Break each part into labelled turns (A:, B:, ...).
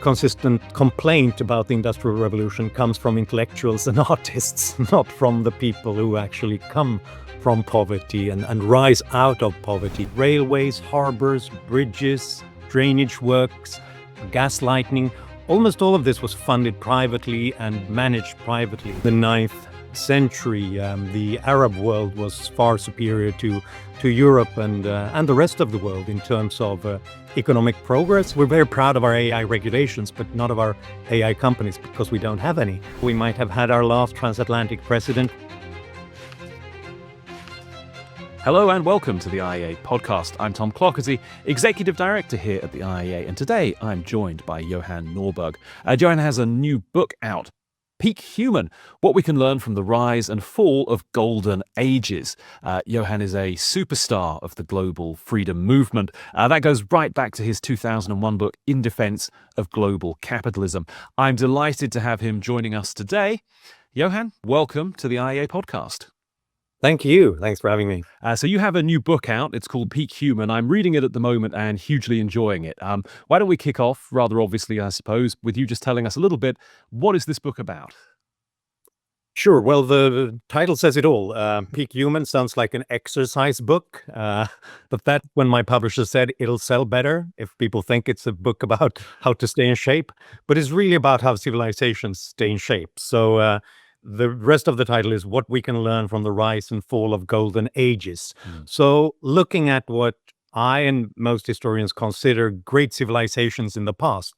A: consistent complaint about the Industrial Revolution comes from intellectuals and artists, not from the people who actually come from poverty and rise out of poverty. Railways, harbors, bridges, drainage works, gas lighting, almost all of this was funded privately and managed privately. The 9th century, the Arab world was far superior to Europe and the rest of the world in terms of economic progress. We're very proud of our AI regulations, but not of our AI companies because we don't have any. We might have had our last transatlantic president.
B: Hello and welcome to the IEA podcast. I'm Tom Clougherty, Executive Director here at the IEA, and today I'm joined by Johan Norberg. Johan has a new book out, Peak Human, What We Can Learn from the Rise and Fall of Golden Ages. Johan is a superstar of the global freedom movement. That goes right back to his 2001 book, In Defence of Global Capitalism. I'm delighted to have him joining us today. Johan, welcome to the IEA podcast.
A: Thank you. Thanks for having me.
B: So you have a new book out. It's called Peak Human. I'm reading it at the moment and hugely enjoying it. Why don't we kick off, rather obviously, I suppose, with you just telling us a little bit, what is this book about?
A: Sure. Well, the title says it all. Peak Human sounds like an exercise book, but that when my publisher said it'll sell better if people think it's a book about how to stay in shape, but it's really about how civilizations stay in shape. So the rest of the title is What We Can Learn from the Rise and Fall of Golden Ages. So looking at what I and most historians consider great civilizations in the past,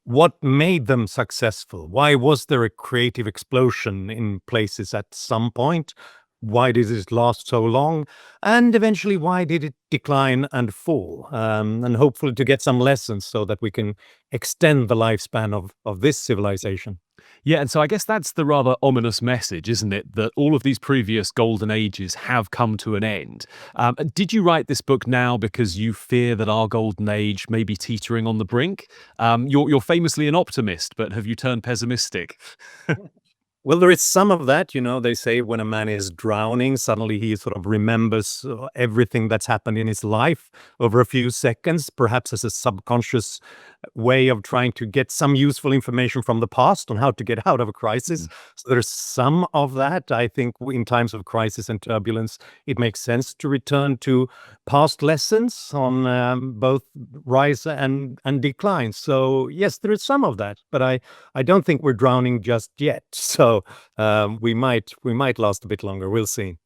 A: what made them successful? Why was there a creative explosion in places at some point? Why did it last so long? And eventually, why did it decline and fall? And hopefully to get some lessons so that we can extend the lifespan of this civilization.
B: Yeah, and so I guess that's the rather ominous message, isn't it? That all of these previous golden ages have come to an end. Did you write this book now because you fear that our golden age may be teetering on the brink? You're famously an optimist, but have you turned pessimistic?
A: Well, there is some of that. They say when a man is drowning, suddenly he sort of remembers everything that's happened in his life over a few seconds, perhaps as a subconscious way of trying to get some useful information from the past on how to get out of a crisis. So there's some of that. I think in times of crisis and turbulence, it makes sense to return to past lessons on both rise and decline. So yes, there is some of that, but I don't think we're drowning just yet. So we might last a bit longer. We'll see.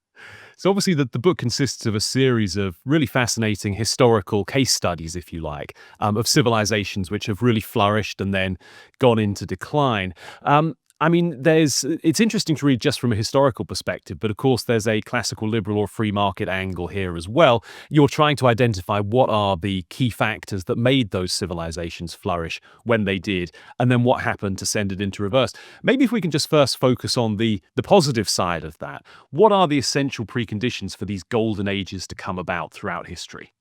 B: So obviously the book consists of a series of really fascinating historical case studies, if you like, of civilizations which have really flourished and then gone into decline. It's interesting to read just from a historical perspective, but of course there's a classical liberal or free market angle here as well. You're trying to identify what are the key factors that made those civilizations flourish when they did, and then what happened to send it into reverse. Maybe if we can just first focus on the positive side of that. What are the essential preconditions for these golden ages to come about throughout history?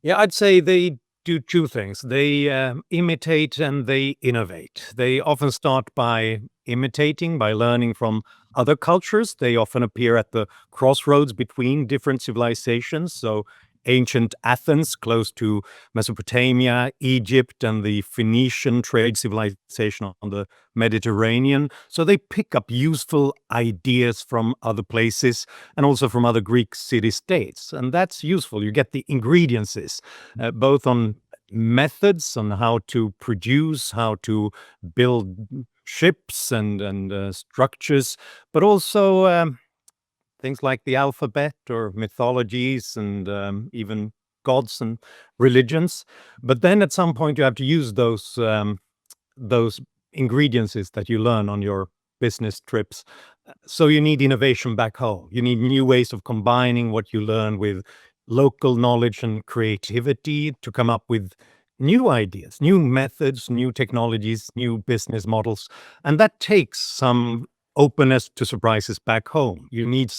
A: Yeah, I'd say they do two things. They imitate and they innovate. They often start by imitating, by learning from other cultures. They often appear at the crossroads between different civilizations. So ancient Athens, close to Mesopotamia, Egypt, and the Phoenician trade civilization on the Mediterranean. So they pick up useful ideas from other places and also from other Greek city-states. And that's useful. You get the ingredients, both on methods, on how to produce, how to build ships and structures, but also things like the alphabet or mythologies and even gods and religions. But then at some point you have to use those ingredients that you learn on your business trips. So you need innovation back home. You need new ways of combining what you learn with local knowledge and creativity to come up with new ideas, new methods, new technologies, new business models. And that takes some openness to surprises back home. You need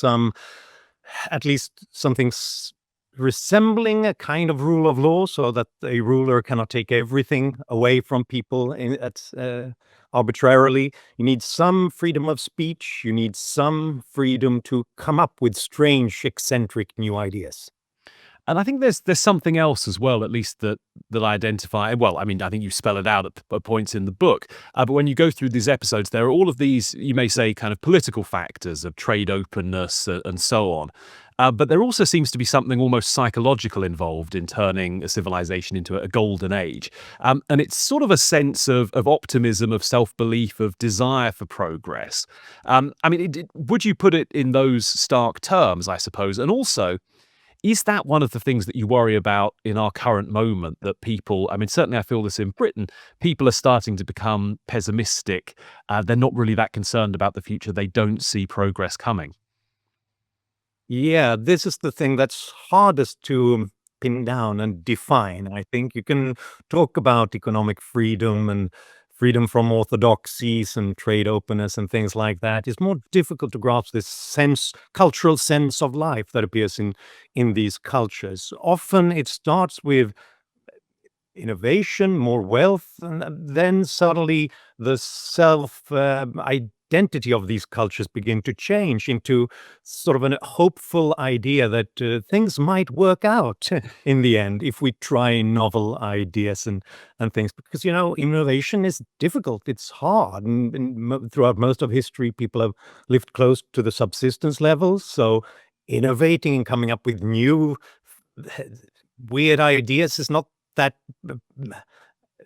A: at least something resembling a kind of rule of law so that a ruler cannot take everything away from people arbitrarily. You need some freedom of speech. You need some freedom to come up with strange, eccentric new ideas.
B: And I think there's something else as well, at least that I identify. Well, I mean, I think you spell it out at points in the book. But when you go through these episodes, there are all of these, you may say, kind of political factors of trade openness and so on. But there also seems to be something almost psychological involved in turning a civilization into a golden age. And it's sort of a sense of optimism, of self-belief, of desire for progress. I mean, would you put it in those stark terms, I suppose? And also, is that one of the things that you worry about in our current moment, that people, I mean, certainly I feel this in Britain, people are starting to become pessimistic. They're not really that concerned about the future. They don't see progress coming.
A: Yeah, this is the thing that's hardest to pin down and define. I think you can talk about economic freedom and freedom from orthodoxies and trade openness and things like that. It's more difficult to grasp this cultural sense of life that appears in these cultures. Often it starts with innovation, more wealth, and then suddenly the identity of these cultures begin to change into sort of a hopeful idea that things might work out in the end if we try novel ideas and things. Because, innovation is difficult. It's hard. And throughout most of history, people have lived close to the subsistence levels. So innovating and coming up with new weird ideas is not that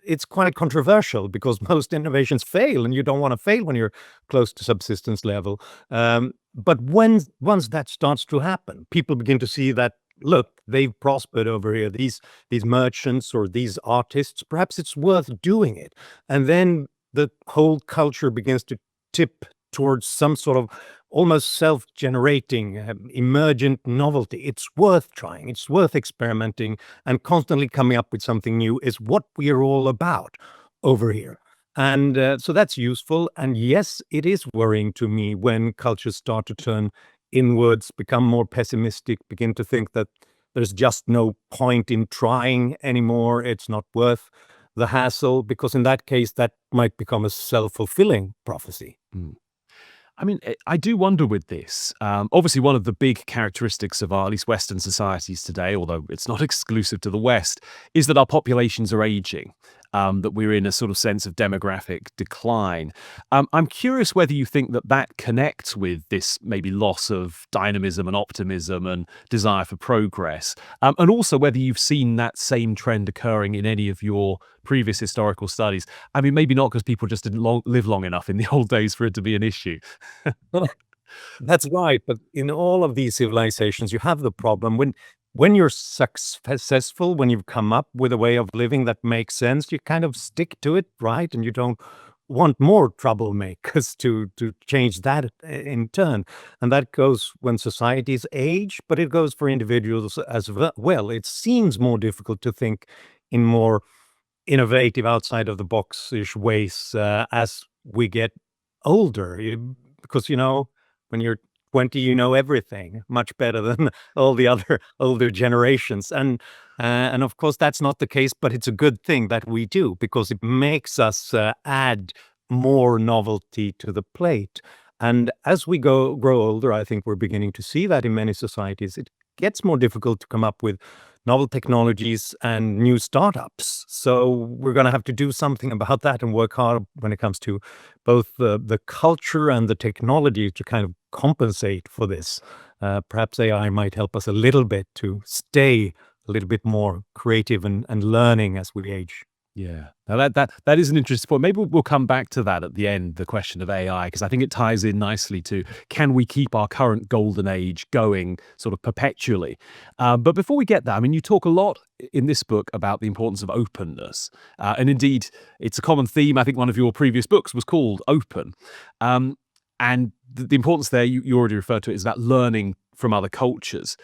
A: it's quite controversial because most innovations fail, and you don't want to fail when you're close to subsistence level. But once that starts to happen, people begin to see that, look, they've prospered over here, these merchants or these artists, perhaps it's worth doing it. And then the whole culture begins to tip towards some sort of almost self-generating, emergent novelty. It's worth trying, it's worth experimenting, and constantly coming up with something new is what we are all about over here. And so that's useful. And yes, it is worrying to me when cultures start to turn inwards, become more pessimistic, begin to think that there's just no point in trying anymore. It's not worth the hassle, because in that case, that might become a self-fulfilling prophecy.
B: Mm. I mean, I do wonder with this. Obviously, one of the big characteristics of our, at least Western societies today, although it's not exclusive to the West, is that our populations are aging, that we're in a sort of sense of demographic decline. I'm curious whether you think that connects with this maybe loss of dynamism and optimism and desire for progress, and also whether you've seen that same trend occurring in any of your previous historical studies. I mean, maybe not because people just didn't live long enough in the old days for it to be an issue.
A: That's right. But in all of these civilizations, you have the problem when you're successful, when you've come up with a way of living that makes sense, you kind of stick to it, right? And you don't want more troublemakers to change that in turn. And that goes when societies age, but it goes for individuals as well. It seems more difficult to think in more innovative, outside of the box-ish ways as we get older. Because, when you're 20, you know everything much better than all the other older generations. And of course, that's not the case, but it's a good thing that we do, because it makes us add more novelty to the plate. And as we grow older, I think we're beginning to see that in many societies. It gets more difficult to come up with novel technologies and new startups. So we're going to have to do something about that and work hard when it comes to both the culture and the technology to kind of compensate for this. Perhaps AI might help us a little bit to stay a little bit more creative and learning as we age.
B: Yeah, now that is an interesting point. Maybe we'll come back to that at the end, the question of AI, because I think it ties in nicely to, can we keep our current golden age going sort of perpetually? But before we get there, I mean, you talk a lot in this book about the importance of openness. And indeed, it's a common theme. I think one of your previous books was called Open. And the importance there, you already referred to it, is about learning from other cultures.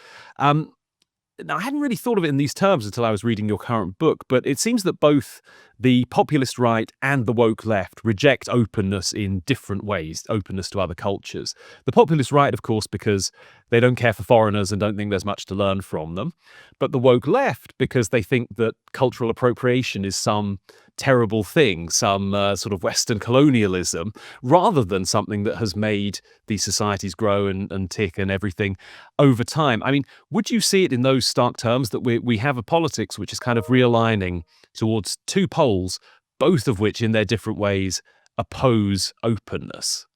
B: Now, I hadn't really thought of it in these terms until I was reading your current book, but it seems that both the populist right and the woke left reject openness in different ways, openness to other cultures. The populist right, of course, because they don't care for foreigners and don't think there's much to learn from them. But the woke left, because they think that cultural appropriation is some terrible thing, some sort of Western colonialism, rather than something that has made these societies grow and tick and everything over time. I mean, would you see it in those stark terms that we have a politics which is kind of realigning towards two poles, both of which in their different ways oppose openness?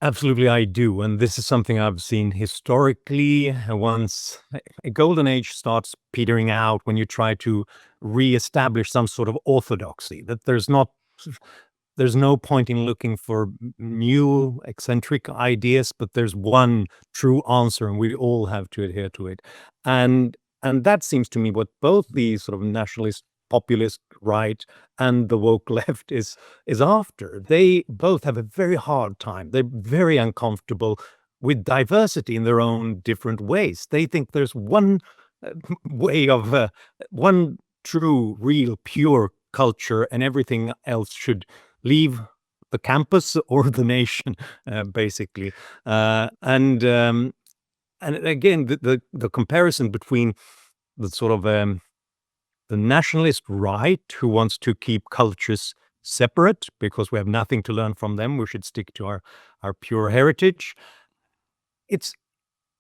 A: Absolutely, I do. And this is something I've seen historically. Once a golden age starts petering out when you try to reestablish some sort of orthodoxy, that there's no point in looking for new eccentric ideas, but there's one true answer, and we all have to adhere to it. And that seems to me what both the sort of nationalist populist right and the woke left is after. They both have a very hard time. They're very uncomfortable with diversity in their own different ways. They think there's one way of one true, real, pure culture, and everything else should leave the campus or the nation, basically. And again, the comparison between the sort of the nationalist right, who wants to keep cultures separate because we have nothing to learn from them, we should stick to our pure heritage. It's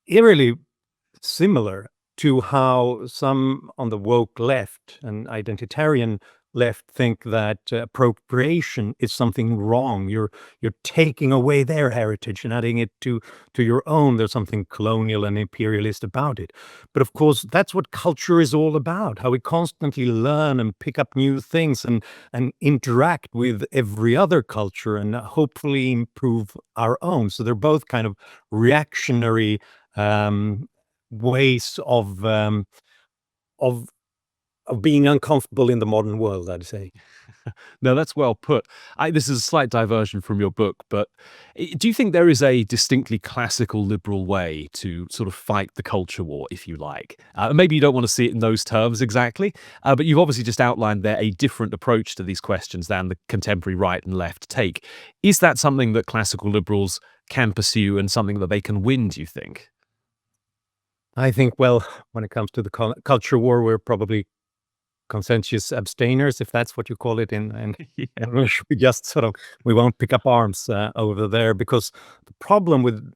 A: eerily similar to how some on the woke left and identitarian left think that appropriation is something wrong. You're taking away their heritage and adding it to your own. There's something colonial and imperialist about it. But of course, that's what culture is all about, how we constantly learn and pick up new things and interact with every other culture and hopefully improve our own. So they're both kind of reactionary ways of being uncomfortable in the modern world, I'd say.
B: No, that's well put. This is a slight diversion from your book, but do you think there is a distinctly classical liberal way to sort of fight the culture war, if you like? Maybe you don't want to see it in those terms exactly, but you've obviously just outlined there a different approach to these questions than the contemporary right and left take. Is that something that classical liberals can pursue and something that they can win, do you think?
A: I think, well, when it comes to the culture war, we're probably conscientious abstainers, if that's what you call it in
B: Yeah.
A: English. We won't pick up arms over there, because the problem with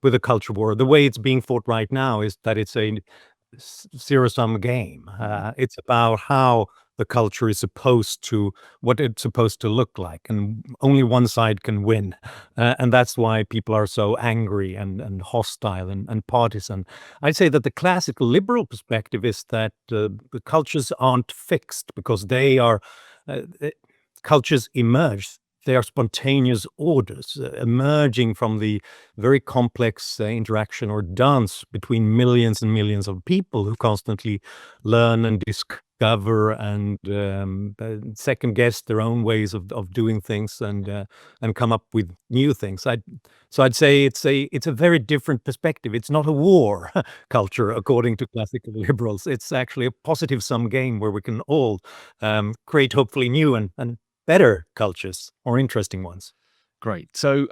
A: the culture war, the way it's being fought right now, is that it's a zero-sum game. It's about how the culture is what it's supposed to look like, and only one side can win. And that's why people are so angry and hostile and partisan. I'd say that the classical liberal perspective is that the cultures aren't fixed, because they are cultures emerge. They are spontaneous orders emerging from the very complex interaction or dance between millions and millions of people who constantly learn and discover and second guess their own ways of doing things and come up with new things. I'd say it's a very different perspective. It's not a war culture, according to classical liberals. It's actually a positive sum game where we can all create hopefully new and better cultures, or interesting ones.
B: Great. So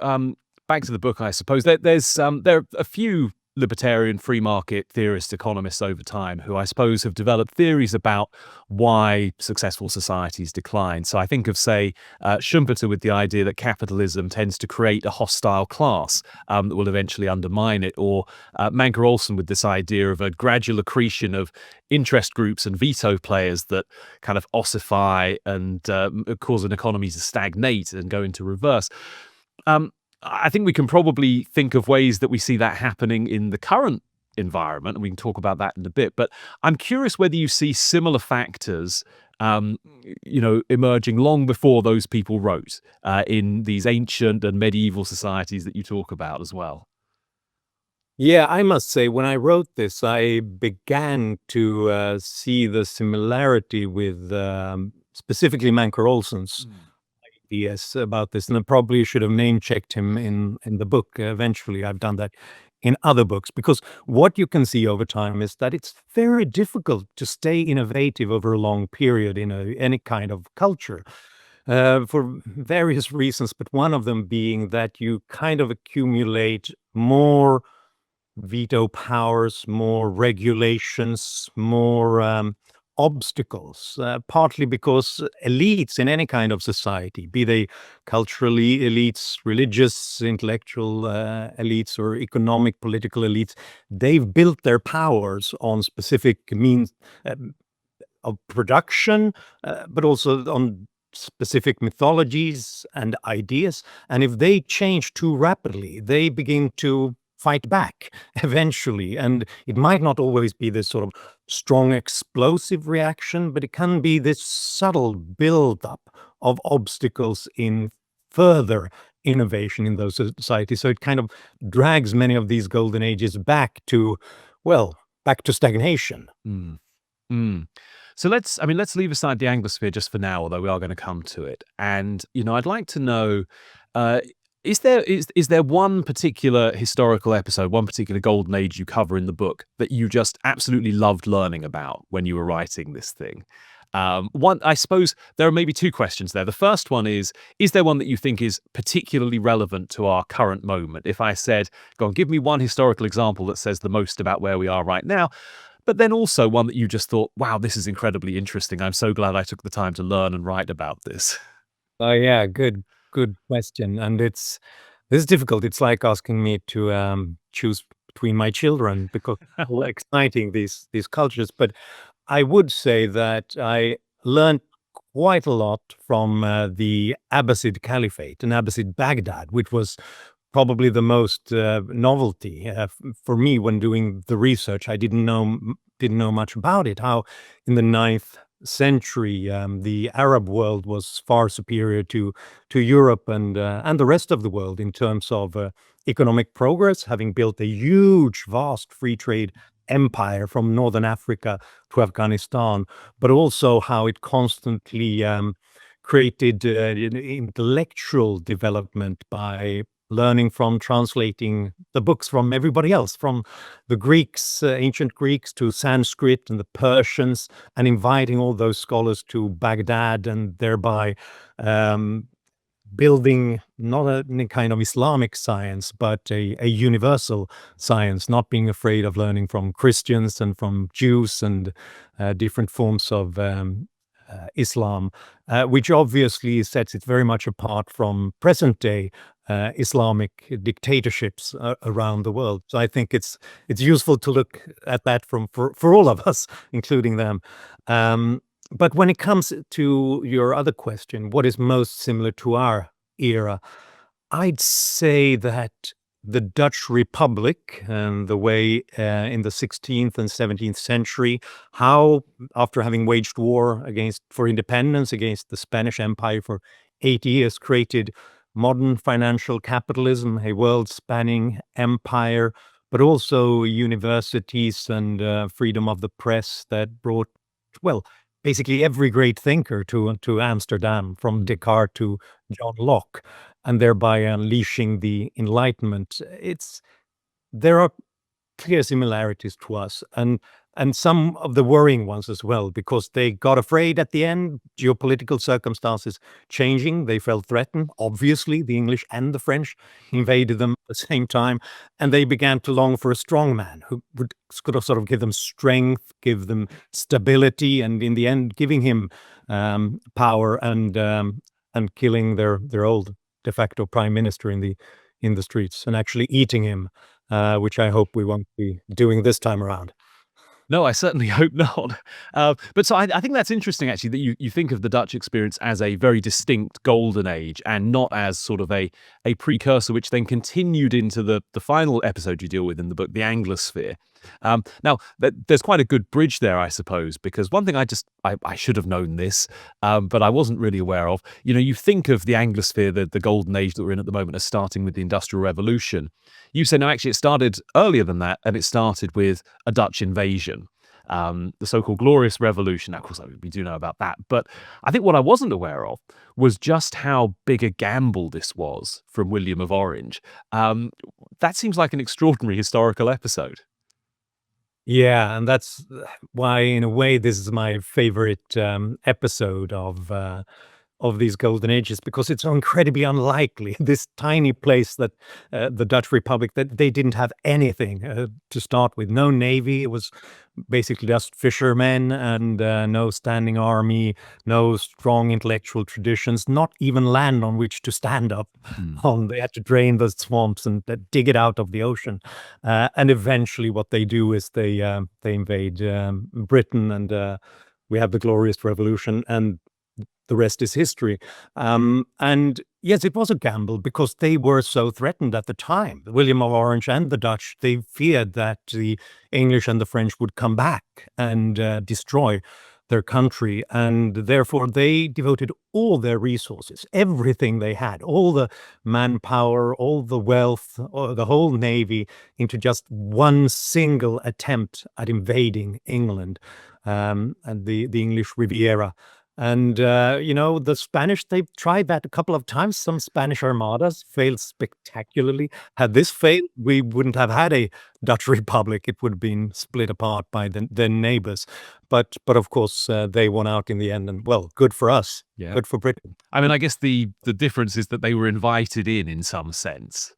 B: back to the book, I suppose. There are a few libertarian free market theorist economists over time who I suppose have developed theories about why successful societies decline. So I think of, say, Schumpeter with the idea that capitalism tends to create a hostile class that will eventually undermine it, or Mancur Olson with this idea of a gradual accretion of interest groups and veto players that kind of ossify and cause an economy to stagnate and go into reverse. I think we can probably think of ways that we see that happening in the current environment, and we can talk about that in a bit. But I'm curious whether you see similar factors, emerging long before those people wrote in these ancient and medieval societies that you talk about as well.
A: Yeah, I must say, when I wrote this, I began to see the similarity with specifically Mancur Olson's ideas about this, and I probably should have name checked him in the book. Eventually, I've done that in other books, because what you can see over time is that it's very difficult to stay innovative over a long period in any kind of culture, for various reasons, but one of them being that you kind of accumulate more veto powers, more regulations, more obstacles, partly because elites in any kind of society, be they culturally elites, religious, intellectual elites, or economic, political elites, they've built their powers on specific means of production, but also on specific mythologies and ideas. And if they change too rapidly, they begin to fight back eventually. And it might not always be this sort of strong explosive reaction, but it can be this subtle buildup of obstacles in further innovation in those societies. So it kind of drags many of these golden ages back to, well, back to stagnation.
B: Mm. Mm. So let's leave aside the Anglosphere just for now, although we are going to come to it. And, I'd like to know, is there one particular historical episode, one particular golden age you cover in the book that you just absolutely loved learning about when you were writing this thing? I suppose there are maybe two questions there. The first one is there one that you think is particularly relevant to our current moment? If I said, go on, give me one historical example that says the most about where we are right now, but then also one that you just thought, wow, this is incredibly interesting. I'm so glad I took the time to learn and write about this.
A: Oh yeah, good question. And this is difficult. It's like asking me to choose between my children, because how exciting these cultures. But I would say that I learned quite a lot from the Abbasid Caliphate and Abbasid Baghdad, which was probably the most novelty for me when doing the research. I didn't know much about it. How in the 9th century the Arab world was far superior to Europe and the rest of the world in terms of economic progress, having built a huge, vast free trade empire from northern Africa to Afghanistan, but also how it constantly created intellectual development by learning from translating the books from everybody else, from the Greeks, ancient Greeks, to Sanskrit and the Persians, and inviting all those scholars to Baghdad, and thereby building not a kind of Islamic science, but a universal science, not being afraid of learning from Christians and from Jews and different forms of Islam, which obviously sets it very much apart from present day Islamic dictatorships around the world. So I think it's useful to look at that for all of us, including them. But when it comes to your other question, what is most similar to our era, I'd say that the Dutch Republic and the way in the 16th and 17th century, how after having waged war for independence against the Spanish Empire for 8 years, created modern financial capitalism, a world-spanning empire, but also universities and freedom of the press that brought, well, basically every great thinker to Amsterdam, from Descartes to John Locke, and thereby unleashing the Enlightenment. There are clear similarities to us, and some of the worrying ones as well, because they got afraid at the end, geopolitical circumstances changing, they felt threatened. Obviously, the English and the French invaded them at the same time, and they began to long for a strong man who could sort of give them strength, give them stability, and in the end, giving him power and killing their old de facto prime minister in the streets, and actually eating him, which I hope we won't be doing this time around.
B: No, I certainly hope not. But so I think that's interesting, actually, that you think of the Dutch experience as a very distinct golden age and not as sort of a precursor, which then continued into the final episode you deal with in the book, the Anglosphere. Now, there's quite a good bridge there, I suppose, because one thing I should have known this, but I wasn't really aware of. You think of the Anglosphere, the golden age that we're in at the moment, as starting with the Industrial Revolution. You say, no, actually, it started earlier than that, and it started with a Dutch invasion. the so-called Glorious Revolution. Now, of course, we do know about that. But I think what I wasn't aware of was just how big a gamble this was from William of Orange. That seems like an extraordinary historical episode.
A: Yeah, and that's why, in a way, this is my favorite episode of these golden ages, because it's so incredibly unlikely. This tiny place that the Dutch Republic, that they didn't have anything to start with. No navy. It was basically just fishermen, and no standing army, no strong intellectual traditions, not even land on which to stand up on. They had to drain the swamps and dig it out of the ocean. And eventually what they do is they invade Britain, and we have the Glorious Revolution, and the rest is history. And yes, it was a gamble because they were so threatened at the time. William of Orange and the Dutch, they feared that the English and the French would come back and destroy their country. And therefore, they devoted all their resources, everything they had, all the manpower, all the wealth, the whole navy, into just one single attempt at invading England and the English Riviera. And, the Spanish, they've tried that a couple of times. Some Spanish armadas failed spectacularly. Had this failed, we wouldn't have had a Dutch Republic. It would have been split apart by their neighbors. But of course, they won out in the end. And, well, good for us.
B: Yeah.
A: Good for Britain.
B: I mean, I guess the difference is that they were invited in some sense.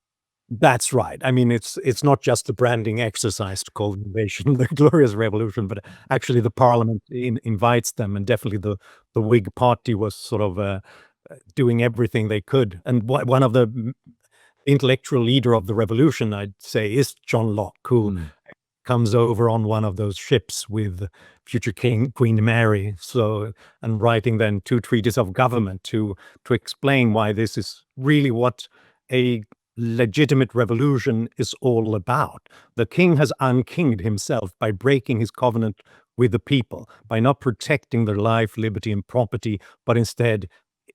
A: That's right. I mean, it's not just a branding exercise to call innovation the Glorious Revolution, but actually the Parliament invites them, and definitely the Whig Party was sort of doing everything they could. And one of the intellectual leader of the revolution, I'd say, is John Locke, who comes over on one of those ships with future Queen Mary, and writing then 2 treatises of government to explain why this is really what a legitimate revolution is all about. The king has unkinged himself by breaking his covenant with the people, by not protecting their life, liberty, and property, but instead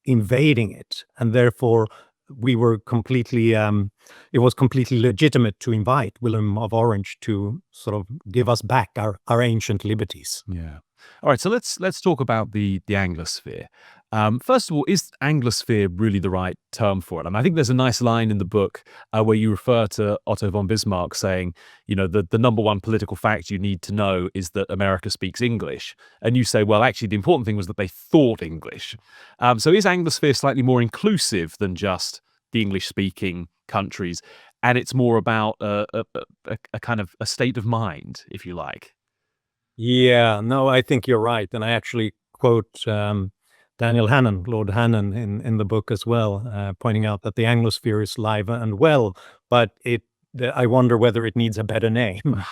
A: invading it. And therefore, we were completely, it was completely legitimate to invite William of Orange to sort of give us back our ancient liberties.
B: Yeah. All right. So let's talk about the Anglosphere. First of all, is Anglosphere really the right term for it? I mean, I think there's a nice line in the book where you refer to Otto von Bismarck saying, the number one political fact you need to know is that America speaks English. And you say, well, actually, the important thing was that they thought English. So is Anglosphere slightly more inclusive than just the English-speaking countries? And it's more about a kind of a state of mind, if you like.
A: Yeah, no, I think you're right. And I actually quote Daniel Hannan, Lord Hannan, in the book as well, pointing out that the Anglosphere is live and well, but I wonder whether it needs a better name.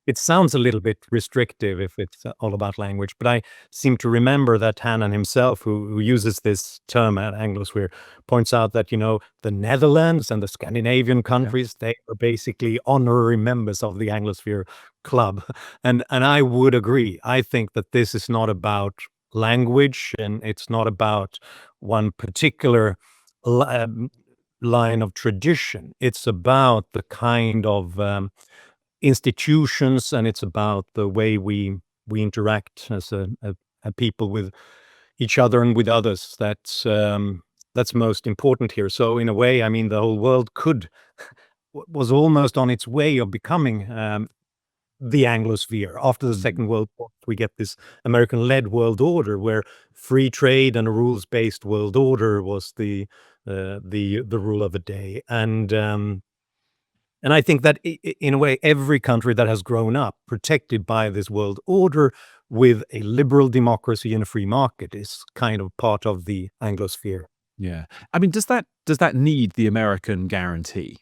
A: It sounds a little bit restrictive if it's all about language, but I seem to remember that Hannan himself, who uses this term at Anglosphere, points out that, the Netherlands and the Scandinavian countries, they are basically honorary members of the Anglosphere club. And I would agree. I think that this is not about language, and it's not about one particular line of tradition. It's about the kind of institutions, and it's about the way we interact as a people with each other and with others. That's most important here. So in a way, I mean, the whole world was almost on its way of becoming the Anglosphere. After the Second World War, we get this American-led world order where free trade and a rules-based world order was the rule of the day. And I think that in a way, every country that has grown up protected by this world order with a liberal democracy and a free market is kind of part of the Anglosphere.
B: Yeah. I mean, does that need the American guarantee?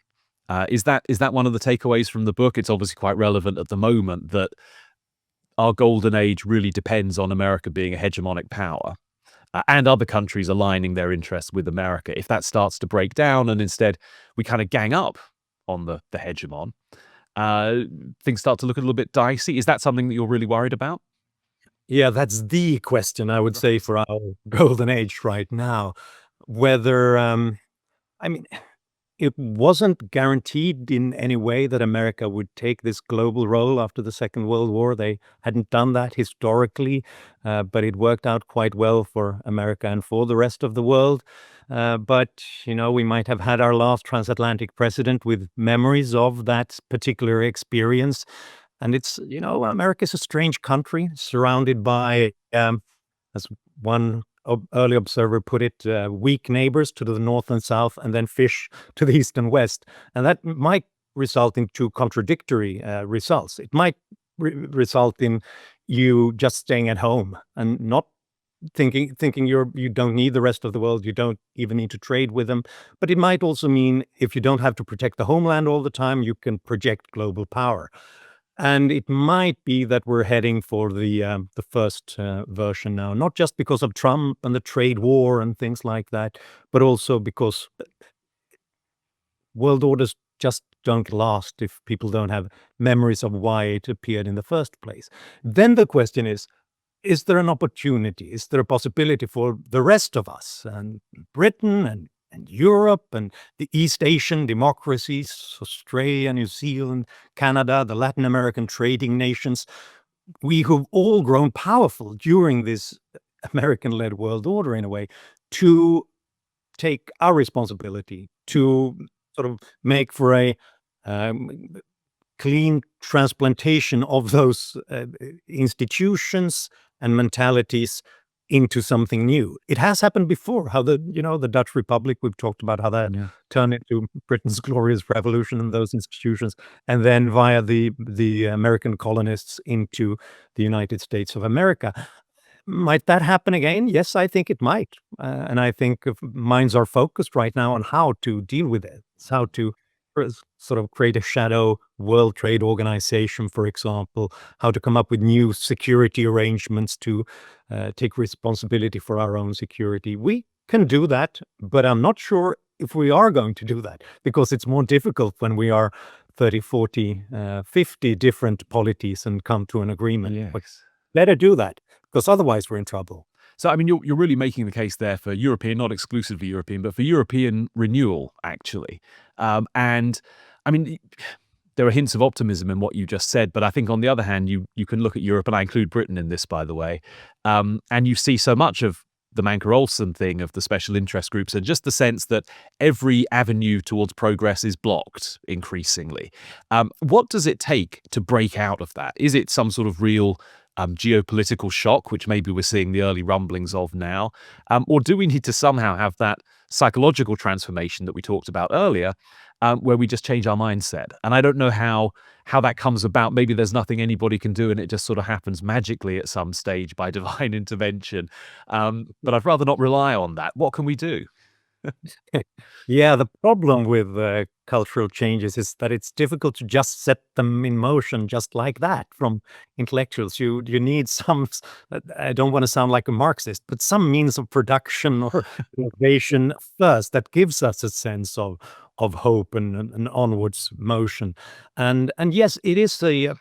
B: Is that one of the takeaways from the book? It's obviously quite relevant at the moment that our golden age really depends on America being a hegemonic power and other countries aligning their interests with America. If that starts to break down and instead we kind of gang up on the hegemon, things start to look a little bit dicey. Is that something that you're really worried about?
A: Yeah, that's the question, I would say, for our golden age right now. Whether, I mean, it wasn't guaranteed in any way that America would take this global role after the Second World War. They hadn't done that historically, but it worked out quite well for America and for the rest of the world. But, we might have had our last transatlantic president with memories of that particular experience. And it's, America's a strange country surrounded by, as one early observer put it, weak neighbors to the north and south, and then fish to the east and west. And that might result in two contradictory results. It might result in you just staying at home and not thinking you don't need the rest of the world, you don't even need to trade with them. But it might also mean if you don't have to protect the homeland all the time, you can project global power. And it might be that we're heading for the first version now, not just because of Trump and the trade war and things like that, but also because world orders just don't last if people don't have memories of why it appeared in the first place. Then the question is there an opportunity? Is there a possibility for the rest of us and Britain and Europe and the East Asian democracies, Australia, New Zealand, Canada, the Latin American trading nations, we who've all grown powerful during this American-led world order in a way, to take our responsibility to sort of make for a clean transplantation of those institutions and mentalities into something new. It has happened before, how the Dutch Republic, we've talked about how that turned into Britain's glorious revolution and those institutions, and then via the American colonists into the United States of America. Might that happen again? Yes, I think it might. And I think minds are focused right now on how to deal with it. It's how to sort of create a shadow World Trade Organization, for example, how to come up with new security arrangements to take responsibility for our own security. We can do that, but I'm not sure if we are going to do that, because it's more difficult when we are 30, 40, 50 different polities and come to an agreement.
B: Yes.
A: Better do that, because otherwise we're in trouble.
B: So, I mean, you're really making the case there for European, not exclusively European, but for European renewal, actually. And, I mean, there are hints of optimism in what you just said, but I think on the other hand, you can look at Europe, and I include Britain in this, by the way, and you see so much of the Mancur Olson thing of the special interest groups, and just the sense that every avenue towards progress is blocked increasingly. What does it take to break out of that? Is it some sort of real geopolitical shock, which maybe we're seeing the early rumblings of now? Or do we need to somehow have that psychological transformation that we talked about earlier, where we just change our mindset? And I don't know how that comes about. Maybe there's nothing anybody can do and it just sort of happens magically at some stage by divine intervention. But I'd rather not rely on that. What can we do?
A: Yeah, the problem with cultural changes is that it's difficult to just set them in motion just like that from intellectuals. You need some, I don't want to sound like a Marxist, but some means of production or innovation first that gives us a sense of hope and onwards motion. And yes, it is a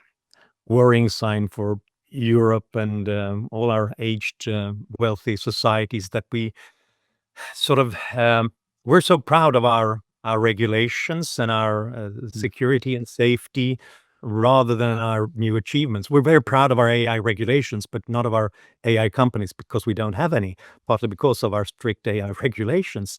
A: worrying sign for Europe and all our aged, wealthy societies that we sort of we're so proud of our regulations and our security and safety rather than our new achievements. We're very proud of our AI regulations, but not of our AI companies, because we don't have any, partly because of our strict AI regulations.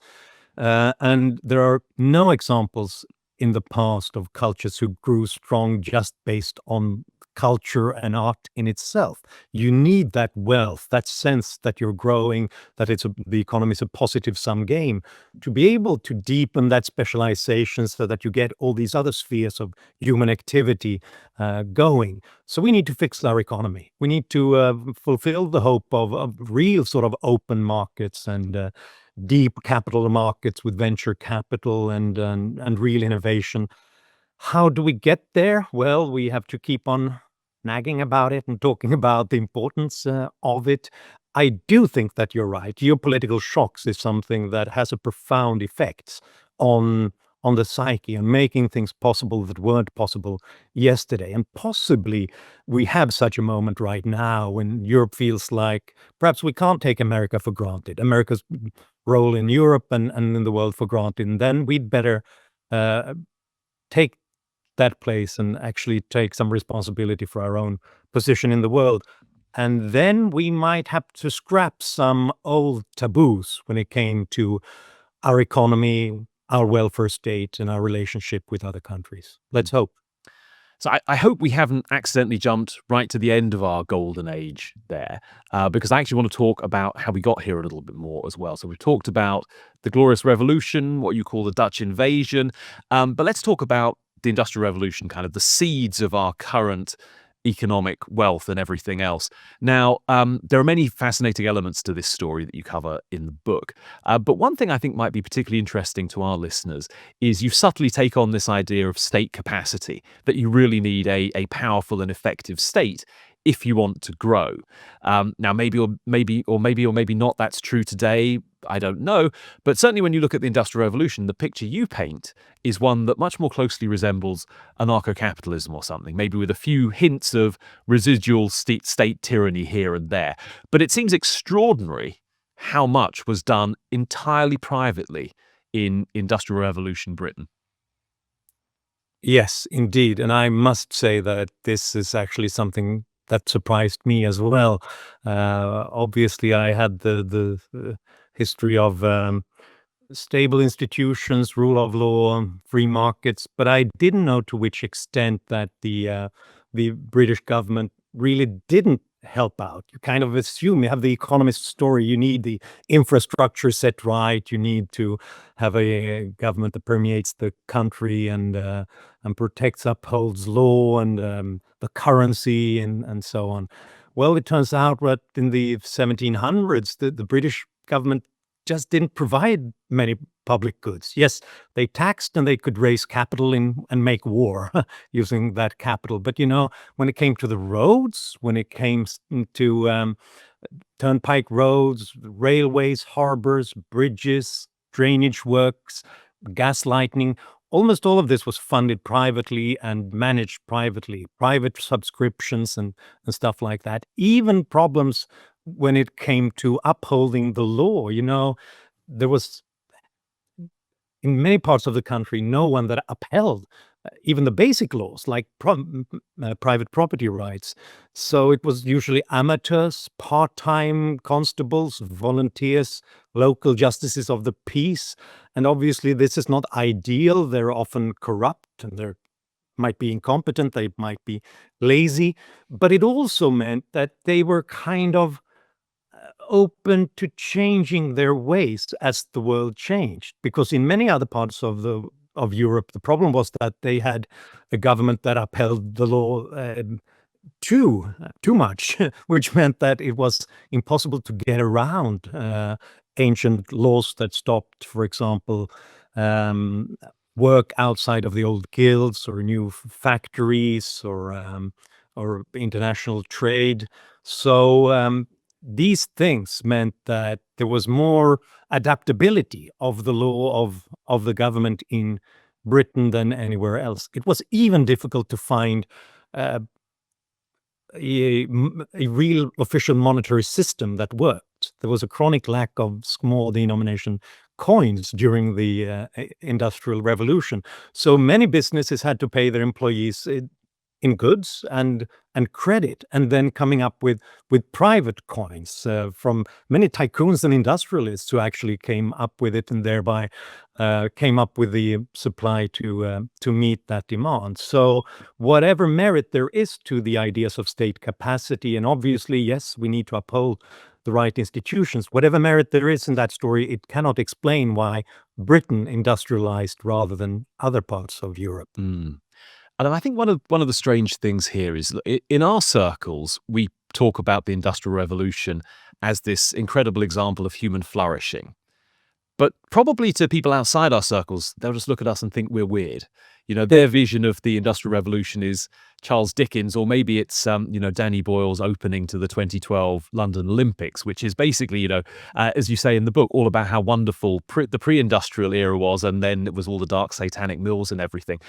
A: And there are no examples in the past of cultures who grew strong just based on culture and art in itself. You need that wealth, that sense that you're growing, that the economy is a positive sum game, to be able to deepen that specialization so that you get all these other spheres of human activity going. So we need to fix our economy. We need to fulfill the hope of real sort of open markets and deep capital markets with venture capital and real innovation. How do we get there? Well, we have to keep on nagging about it and talking about the importance of it. I do think that you're right. Geopolitical shocks is something that has a profound effect on the psyche and making things possible that weren't possible yesterday. And possibly we have such a moment right now when Europe feels like perhaps we can't take America for granted, America's role in Europe and in the world for granted. And then we'd better take that place and actually take some responsibility for our own position in the world. And then we might have to scrap some old taboos when it came to our economy, our welfare state, and our relationship with other countries. Let's hope.
B: So I hope we haven't accidentally jumped right to the end of our golden age there, because I actually want to talk about how we got here a little bit more as well. So we've talked about the Glorious Revolution, what you call the Dutch invasion, but let's talk about the Industrial Revolution, kind of the seeds of our current economic wealth and everything else. Now, there are many fascinating elements to this story that you cover in the book. But one thing I think might be particularly interesting to our listeners is you subtly take on this idea of state capacity, that you really need a powerful and effective state if you want to grow. Now, maybe not that's true today. I don't know. But certainly when you look at the Industrial Revolution, the picture you paint is one that much more closely resembles anarcho-capitalism or something, maybe with a few hints of residual state tyranny here and there. But it seems extraordinary how much was done entirely privately in Industrial Revolution Britain.
A: Yes, indeed. And I must say that this is actually something that surprised me as well. Obviously, I had the history of stable institutions, rule of law, free markets, but I didn't know to which extent that the British government really didn't help out. You kind of assume, you have the economist story, you need the infrastructure set right, you need to have a government that permeates the country and protects, upholds law and the currency and so on. Well, it turns out that in the 1700s, the British government just didn't provide many public goods. Yes, they taxed and they could raise capital and make war using that capital. But, when it came to the roads, when it came to turnpike roads, railways, harbors, bridges, drainage works, gas lighting, almost all of this was funded privately and managed privately, private subscriptions and stuff like that. Even problems when it came to upholding the law, there was in many parts of the country no one that upheld even the basic laws like private property rights. So it was usually amateurs, part-time constables, volunteers, local justices of the peace. And obviously this is not ideal. They're often corrupt and they might be incompetent, they might be lazy. But it also meant that they were kind of open to changing their ways as the world changed. Because in many other parts of Europe, the problem was that they had a government that upheld the law too much, which meant that it was impossible to get around ancient laws that stopped, for example, work outside of the old guilds or new factories or international trade. So these things meant that there was more adaptability of the law of the government in Britain than anywhere else. It was even difficult to find a real official monetary system that worked. There was a chronic lack of small denomination coins during the Industrial Revolution. So many businesses had to pay their employees in goods and credit, and then coming up with private coins from many tycoons and industrialists who actually came up with it and thereby came up with the supply to meet that demand. So whatever merit there is to the ideas of state capacity, and obviously, yes, we need to uphold the right institutions, whatever merit there is in that story, it cannot explain why Britain industrialized rather than other parts of Europe.
B: And I think one of the strange things here is in our circles, we talk about the Industrial Revolution as this incredible example of human flourishing. But probably to people outside our circles, they'll just look at us and think we're weird. Their vision of the Industrial Revolution is Charles Dickens, or maybe it's, Danny Boyle's opening to the 2012 London Olympics, which is basically, as you say in the book, all about how wonderful the pre-industrial era was, and then it was all the dark satanic mills and everything.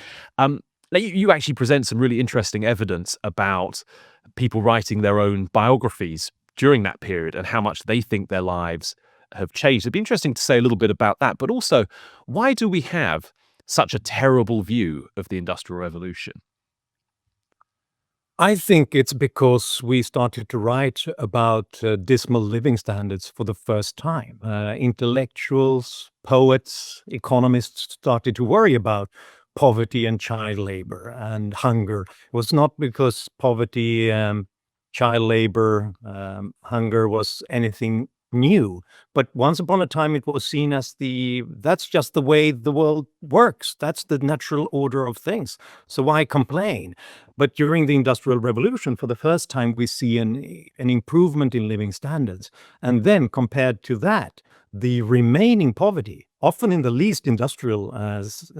B: You actually present some really interesting evidence about people writing their own biographies during that period and how much they think their lives have changed. It'd be interesting to say a little bit about that, but also, why do we have such a terrible view of the Industrial Revolution?
A: I think it's because we started to write about dismal living standards for the first time. Intellectuals, poets, economists started to worry about poverty and child labor and hunger. It was not because poverty, child labor, hunger was anything new. But once upon a time, it was seen as that's just the way the world works. That's the natural order of things. So why complain? But during the Industrial Revolution, for the first time, we see an improvement in living standards. And then compared to that, the remaining poverty, often in the least industrialized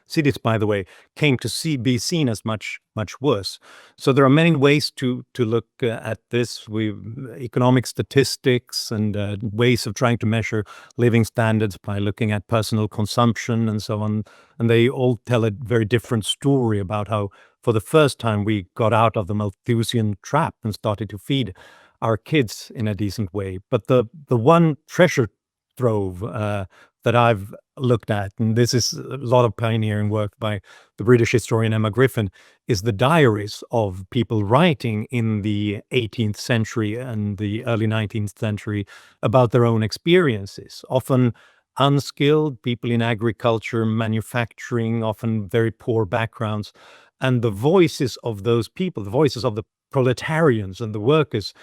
A: cities, by the way, came to be seen as much worse. So there are many ways to look at this. Economic statistics and ways of trying to measure living standards by looking at personal consumption and so on. And they all tell a very different story about how, for the first time, we got out of the Malthusian trap and started to feed our kids in a decent way. But the one treasure trove that I've looked at, and this is a lot of pioneering work by the British historian Emma Griffin, is the diaries of people writing in the 18th century and the early 19th century about their own experiences, often unskilled people in agriculture, manufacturing, often very poor backgrounds. And the voices of those people, the voices of the proletarians and the workers,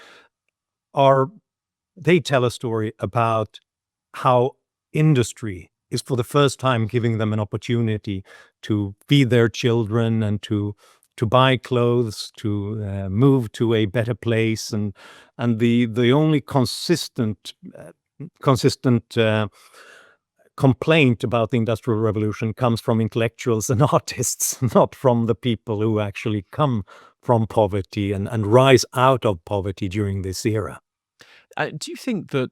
A: they tell a story about how industry is for the first time giving them an opportunity to feed their children and to buy clothes, to move to a better place. And the only consistent complaint about the Industrial Revolution comes from intellectuals and artists, not from the people who actually come from poverty and rise out of poverty during this era.
B: Do you think that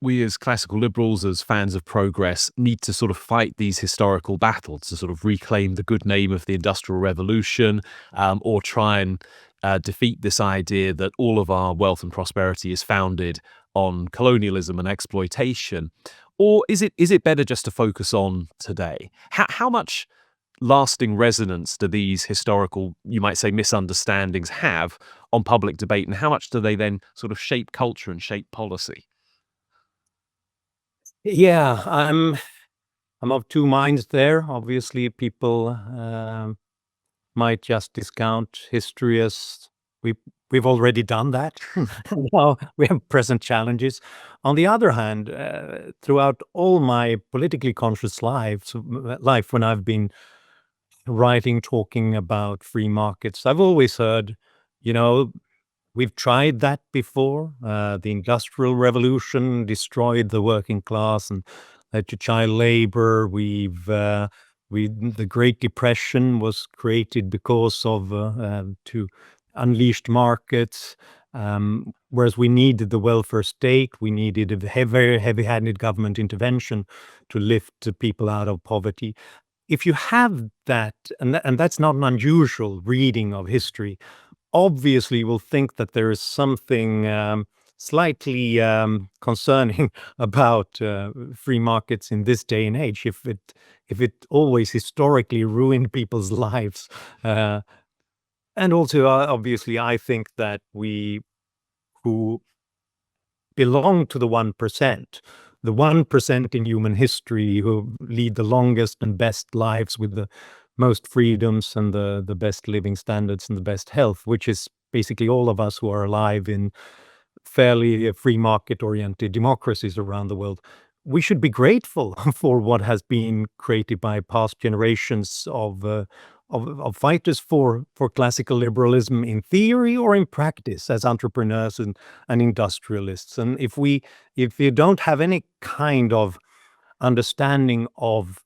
B: we as classical liberals, as fans of progress, need to sort of fight these historical battles to sort of reclaim the good name of the Industrial Revolution, or try and defeat this idea that all of our wealth and prosperity is founded on colonialism and exploitation? Or is it better just to focus on today? How much lasting resonance do these historical, you might say, misunderstandings have on public debate, and how much do they then sort of shape culture and shape policy?
A: Yeah, I'm of two minds there. Obviously, people might just discount history as we've already done that. Now we have present challenges. On the other hand, throughout all my politically conscious life, when I've been writing, talking about free markets, I've always heard, we've tried that before. The Industrial Revolution destroyed the working class and led to child labor. The Great Depression was created because of to unleashed markets. Whereas we needed the welfare state, we needed a very heavy-handed government intervention to lift people out of poverty. If you have that, and that's not an unusual reading of history, obviously you will think that there is something slightly concerning about free markets in this day and age, if it always historically ruined people's lives. And also, obviously, I think that we who belong to the 1% in human history who lead the longest and best lives with the most freedoms and the best living standards and the best health, which is basically all of us who are alive in fairly free market-oriented democracies around the world. We should be grateful for what has been created by past generations of fighters for classical liberalism in theory or in practice as entrepreneurs and industrialists. And if you don't have any kind of understanding of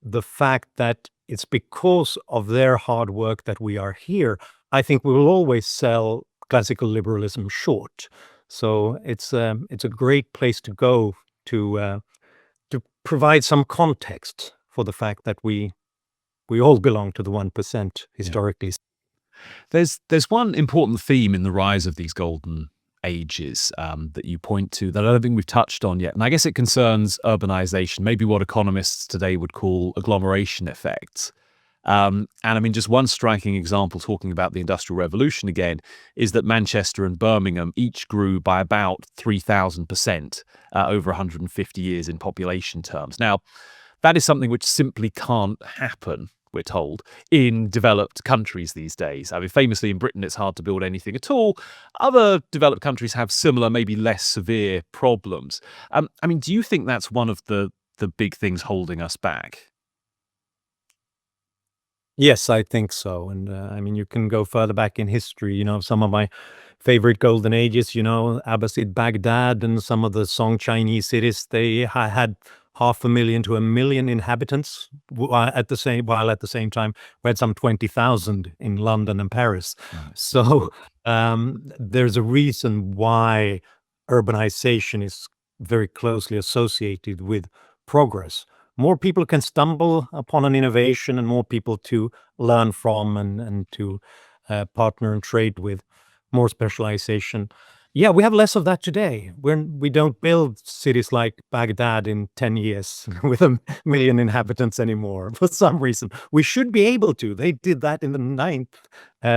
A: the fact that it's because of their hard work that we are here, I think we will always sell classical liberalism short. So it's a great place to go to provide some context for the fact that we all belong to the 1% historically.
B: There's one important theme in the rise of these golden ages that you point to that I don't think we've touched on yet. And I guess it concerns urbanization, maybe what economists today would call agglomeration effects. And I mean, just one striking example, talking about the Industrial Revolution again, is that Manchester and Birmingham each grew by about 3,000% over 150 years in population terms. Now, that is something which simply can't happen, we're told, in developed countries these days. I mean, famously in Britain, it's hard to build anything at all. Other developed countries have similar, maybe less severe problems. I mean, do you think that's one of the big things holding us back?
A: Yes, I think so. And I mean, you can go further back in history. Some of my favorite golden ages, Abbasid Baghdad and some of the Song Chinese cities, they had 500,000 to 1,000,000 inhabitants while at the same time we had some 20,000 in London and Paris.
B: Right.
A: So there's a reason why urbanization is very closely associated with progress. More people can stumble upon an innovation and more people to learn from and to partner and trade with, more specialization. Yeah, we have less of that today. We don't build cities like Baghdad in 10 years with 1,000,000 inhabitants anymore for some reason. We should be able to. They did that in the 9th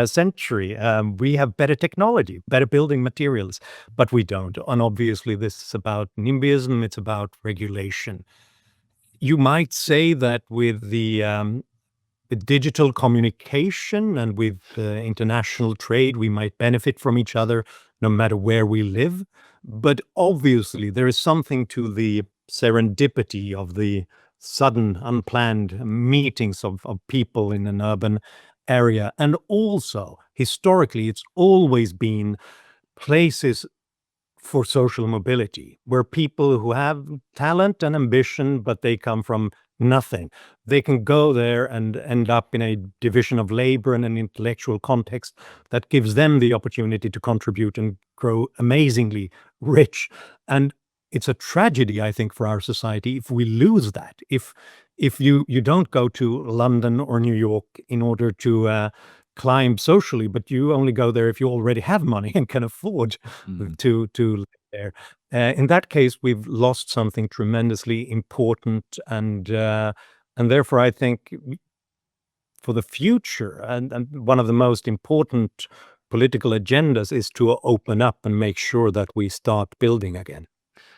A: century. We have better technology, better building materials, but we don't. And obviously, this is about NIMBYism. It's about regulation. You might say that with the digital communication and with international trade, we might benefit from each other no matter where we live. But obviously, there is something to the serendipity of the sudden, unplanned meetings of people in an urban area. And also, historically, it's always been places for social mobility, where people who have talent and ambition, but they come from nothing, they can go there and end up in a division of labor and an intellectual context that gives them the opportunity to contribute and grow amazingly rich. And it's a tragedy, I think, for our society if we lose that. If you don't go to London or New York in order to climb socially, but you only go there if you already have money and can afford to live there. In that case, we've lost something tremendously important, and therefore, I think for the future, and one of the most important political agendas is to open up and make sure that we start building again.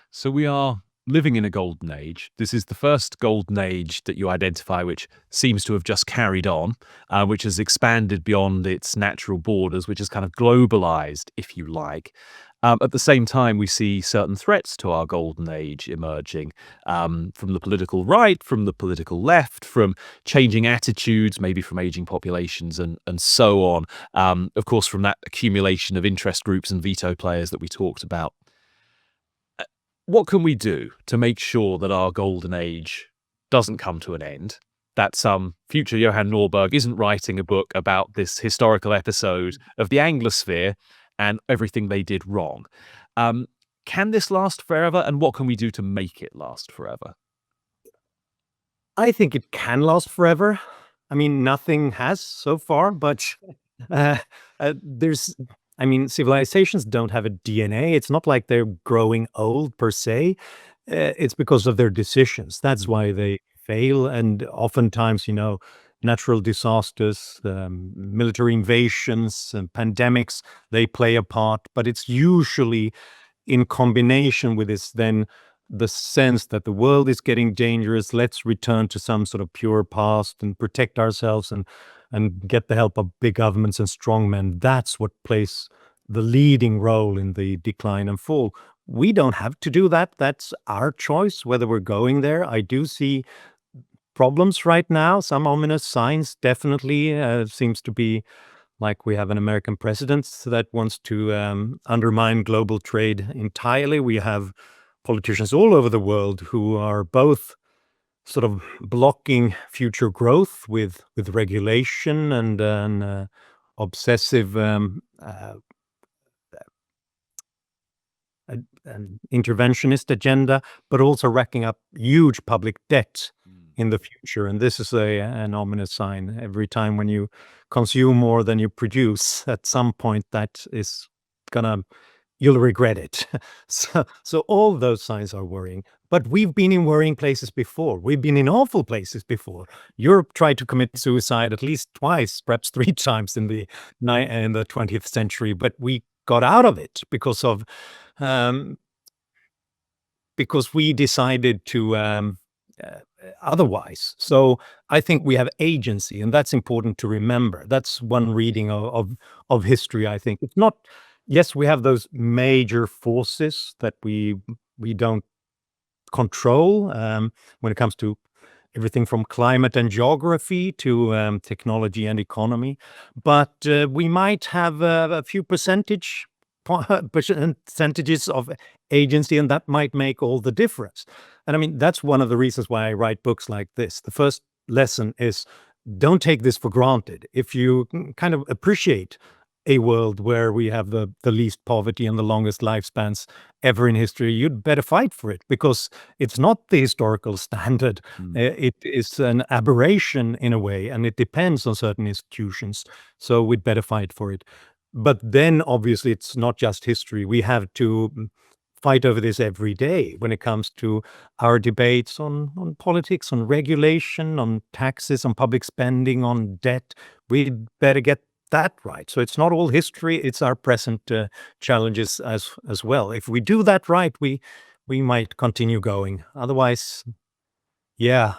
B: So we are living in a golden age. This is the first golden age that you identify, which seems to have just carried on, which has expanded beyond its natural borders, which has kind of globalized, if you like. At the same time, we see certain threats to our golden age emerging from the political right, from the political left, from changing attitudes, maybe from aging populations and so on. Of course, from that accumulation of interest groups and veto players that we talked about. What can we do to make sure that our golden age doesn't come to an end? That some future Johan Norberg isn't writing a book about this historical episode of the Anglosphere and everything they did wrong. Can this last forever? And what can we do to make it last forever?
A: I think it can last forever. I mean, nothing has so far, but civilizations don't have a DNA. It's not like they're growing old per se. It's because of their decisions. That's why they fail. And oftentimes, natural disasters, military invasions, and pandemics, they play a part. But it's usually in combination with this, then the sense that the world is getting dangerous. Let's return to some sort of pure past and protect ourselves and get the help of big governments and strongmen. That's what plays the leading role in the decline and fall. We don't have to do that. That's our choice, whether we're going there. I do see problems right now. Some ominous signs definitely seems to be like we have an American president that wants to undermine global trade entirely. We have politicians all over the world who are both sort of blocking future growth with regulation and an obsessive an interventionist agenda, but also racking up huge public debt in the future. And this is an ominous sign. Every time when you consume more than you produce, at some point that is gonna you'll regret it. So all those signs are worrying. But we've been in worrying places before. We've been in awful places before. Europe tried to commit suicide at least twice, perhaps 3 times in the 20th century, but we got out of it because we decided to otherwise. So I think we have agency, and that's important to remember. That's one reading of history, I think. It's not, yes, we have those major forces that we don't control when it comes to everything from climate and geography to technology and economy. But we might have a few percentages of agency, and that might make all the difference. And I mean, that's one of the reasons why I write books like this. The first lesson is, don't take this for granted. If you kind of appreciate a world where we have the least poverty and the longest lifespans ever in history, you'd better fight for it, because it's not the historical standard. It is an aberration in a way, and it depends on certain institutions. So we'd better fight for it. But then obviously it's not just history. We have to fight over this every day when it comes to our debates on politics, on regulation, on taxes, on public spending, on debt. We'd better get that right. So it's not all history, it's our present challenges as well. If we do that right, we might continue going. Otherwise, then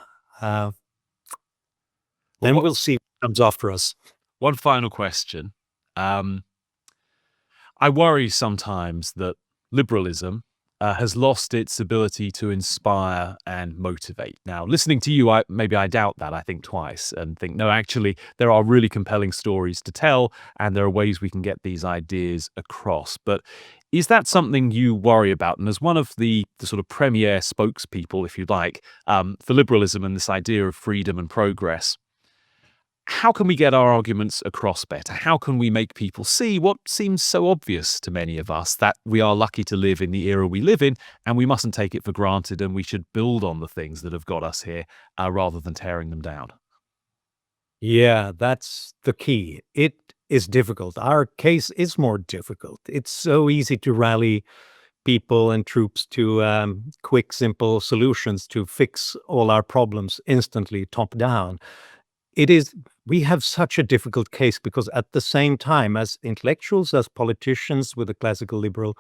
A: we'll see what comes after us.
B: One final question. I worry sometimes that liberalism has lost its ability to inspire and motivate. Now, listening to you, maybe I doubt that. I think twice and think, no, actually, there are really compelling stories to tell, and there are ways we can get these ideas across. But is that something you worry about? And as one of the sort of premier spokespeople, if you like, for liberalism and this idea of freedom and progress, how can we get our arguments across better? How can we make people see what seems so obvious to many of us, that we are lucky to live in the era we live in, and we mustn't take it for granted, and we should build on the things that have got us here rather than tearing them down?
A: Yeah, that's the key. It is difficult. Our case is more difficult. It's so easy to rally people and troops to quick, simple solutions to fix all our problems instantly, top down. We have such a difficult case because at the same time, as intellectuals, as politicians with a classical liberal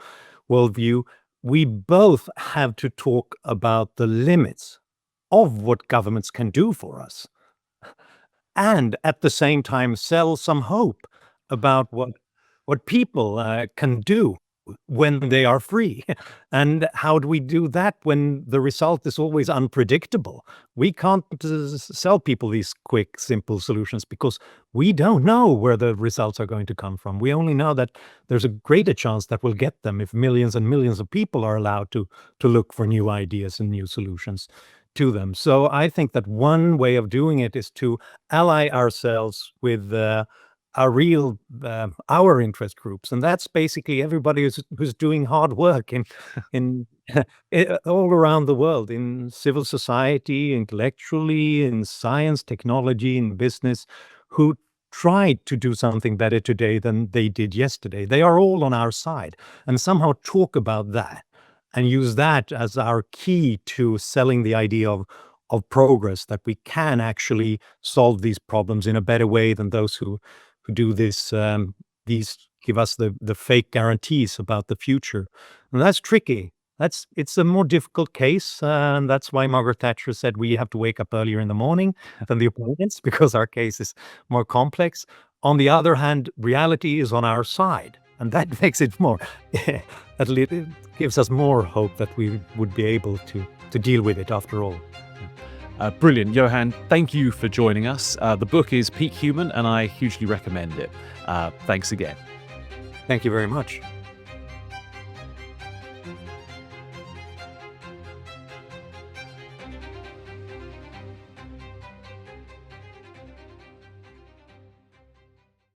A: worldview, we both have to talk about the limits of what governments can do for us, and at the same time sell some hope about what people can do when they are free. And how do we do that when the result is always unpredictable? We can't sell people these quick, simple solutions because we don't know where the results are going to come from. We only know that there's a greater chance that we'll get them if millions and millions of people are allowed to look for new ideas and new solutions to them. So I think that one way of doing it is to ally ourselves with our interest groups, and that's basically everybody who's doing hard work in all around the world, in civil society, intellectually, in science, technology, in business, who tried to do something better today than they did yesterday. They are all on our side, and somehow talk about that and use that as our key to selling the idea of progress, that we can actually solve these problems in a better way than those who do this, these give us the fake guarantees about the future. And that's tricky. It's a more difficult case. And that's why Margaret Thatcher said we have to wake up earlier in the morning than the opponents, because our case is more complex. On the other hand, reality is on our side. And that makes it more, at least it gives us more hope that we would be able to deal with it after all.
B: Brilliant. Johan, thank you for joining us. The book is Peak Human, and I hugely recommend it. Thanks again.
A: Thank you very much.